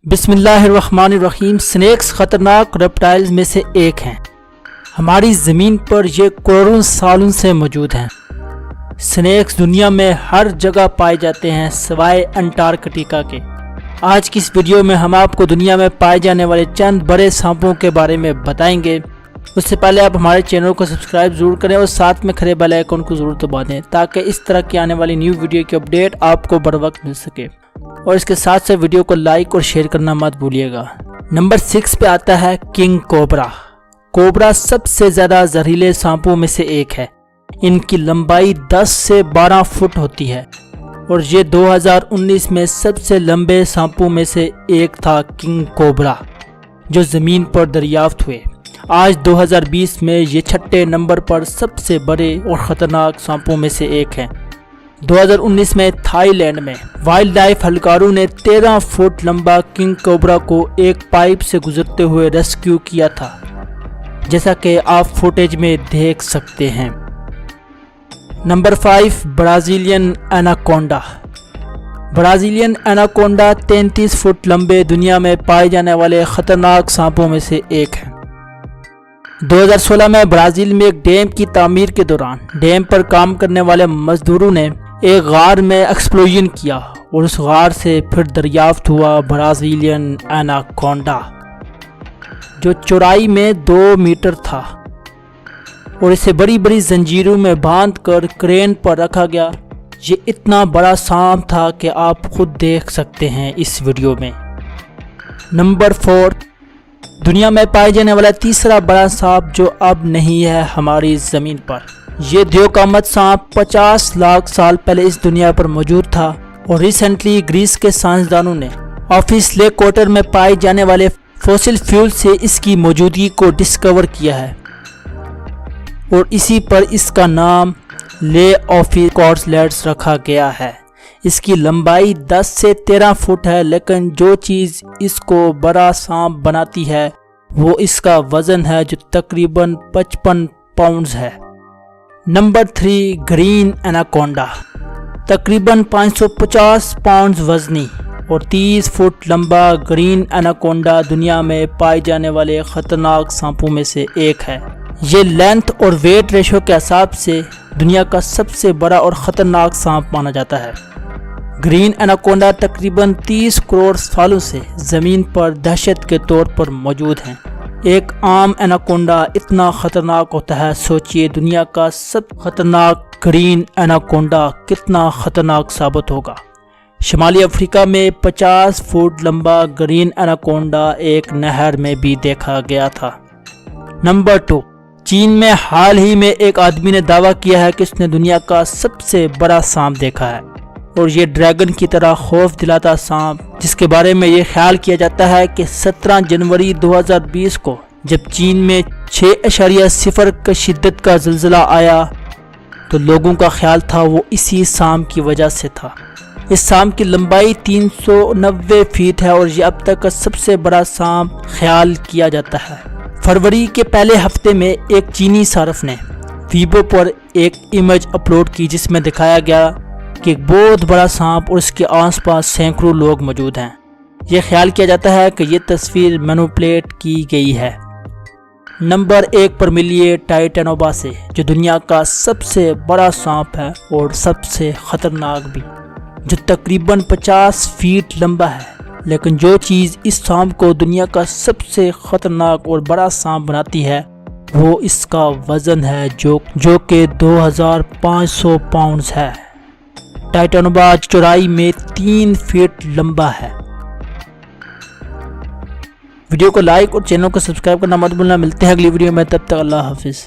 बिस्मिल्लाहिर्रहमानिर्रहीम। स्नेक्स खतरनाक रेप्टाइल्स में से एक हैं। हमारी ज़मीन पर ये करोड़ों सालों से मौजूद हैं। स्नेक्स दुनिया में हर जगह पाए जाते हैं सिवाय अंटार्कटिका के। आज की इस वीडियो में हम आपको दुनिया में पाए जाने वाले चंद बड़े सांपों के बारे में बताएंगे। उससे पहले आप हमारे चैनल को सब्सक्राइब ज़रूर करें और साथ में खड़े बेल आइकन को ज़रूर दबा दें ताकि इस तरह की आने वाली न्यू वीडियो की अपडेट आपको बर वक्त मिल सके। और इसके साथ साथ वीडियो को लाइक और शेयर करना मत भूलिएगा। नंबर 6 पे आता है किंग कोबरा। कोबरा सबसे ज़्यादा जहरीले सांपों में से एक है। इनकी लंबाई 10 से 12 फुट होती है और ये 2019 में सबसे लंबे सांपों में से एक था किंग कोबरा जो ज़मीन पर दरियाफ्त हुए। आज 2020 में ये 6ठे नंबर पर सबसे बड़े और ख़तरनाक सांपों में से एक हैं। 2019 में थाईलैंड में वाइल्ड लाइफ एहलकारों ने 13 फुट लंबा किंग कोबरा को एक पाइप से गुजरते हुए रेस्क्यू किया था, जैसा कि आप फुटेज में देख सकते हैं। Number 5 Brazilian anaconda. Brazilian anaconda 33 foot लंबे दुनिया में पाए जाने वाले ख़तरनाक सांपों में से एक है। 2016 में ब्राज़ील में एक डैम की तामीर के दौरान डैम पर काम करने वाले मजदूरों ने एक गार में एक्सप्लोजन किया और उस गार से फिर दरियाफ्त हुआ ब्राज़ीलियन एनाकोंडा जो चौड़ाई में 2 मीटर था और इसे बड़ी बड़ी जंजीरों में बांधकर क्रेन पर रखा गया। ये इतना बड़ा सांप था कि आप खुद देख सकते हैं इस वीडियो में। नंबर 4 दुनिया में पाए जाने वाला तीसरा बड़ा सांप जो अब नहीं है हमारी ज़मीन पर। ये द्योकामत सांप 50 लाख साल पहले इस दुनिया पर मौजूद था और रिसेंटली ग्रीस के साइंसदानों ने ऑफिस लेक वाटर में पाए जाने वाले फॉसिल फ्यूल से इसकी मौजूदगी को डिस्कवर किया है और इसी पर इसका नाम ले ऑफिस कॉर्सलेट्स रखा गया है। इसकी लंबाई 10 से 13 फुट है, लेकिन जो चीज़ इसको बड़ा सांप बनाती है वो इसका वज़न है जो तकरीबन 55 पाउंड्स है। Number 3 green anaconda. तकरीबन 550 पाउंड्स वज़नी और 30 फुट लंबा ग्रीन एनाकोंडा दुनिया में पाए जाने वाले ख़तरनाक सांपों में से एक है। ये लेंथ और वेट रेशो के हिसाब से दुनिया का सबसे बड़ा और ख़तरनाक सांप माना जाता है। ग्रीन एनाकोंडा तकरीबन 30 करोड़ सालों से ज़मीन पर दहशत के तौर पर मौजूद हैं। एक आम एनाकोंडा इतना ख़तरनाक होता है, सोचिए दुनिया का सब ख़तरनाक ग्रीन एनाकोंडा कितना ख़तरनाक साबित होगा। शुमाली अफ्रीका में 50 फुट लंबा ग्रीन एनाकोंडा एक नहर में भी देखा गया था। नंबर 2 चीन में हाल ही में एक आदमी ने दावा किया है कि उसने दुनिया का सबसे बड़ा सांप देखा है और ये ड्रैगन की तरह खौफ दिलाता सांप, जिसके बारे में ये ख्याल किया जाता है कि 17 जनवरी 2020 को जब चीन में 6.0 की शिद्दत का ज़िलज़िला आया तो लोगों का ख्याल था वो इसी सांप की वजह से था। इस सांप की लंबाई 390 फीट है और ये अब तक का सबसे बड़ा सांप ख्याल किया जाता है। फरवरी के पहले हफ्ते में एक चीनी सार्फ ने वीबो पर एक इमेज अपलोड की जिसमें दिखाया गया कि एक बहुत बड़ा सांप और इसके आसपास सैकड़ों लोग मौजूद हैं। यह ख्याल किया जाता है कि यह तस्वीर मैनिपुलेट की गई है। नंबर 1 पर मिलिए टाइटेनोबा से, जो दुनिया का सबसे बड़ा सांप है और सबसे ख़तरनाक भी, जो तकरीबन 50 फीट लंबा है। लेकिन जो चीज़ इस सांप को दुनिया का सबसे ख़तरनाक और बड़ा सांप बनाती है वो इसका वज़न है जो कि 2500 पाउंड्स है। टाइटेनोबा चौड़ाई में 3 फीट लंबा है। वीडियो को लाइक और चैनल को सब्सक्राइब करना मत भूलना। मिलते हैं अगली वीडियो में, तब तक अल्लाह हाफिज़।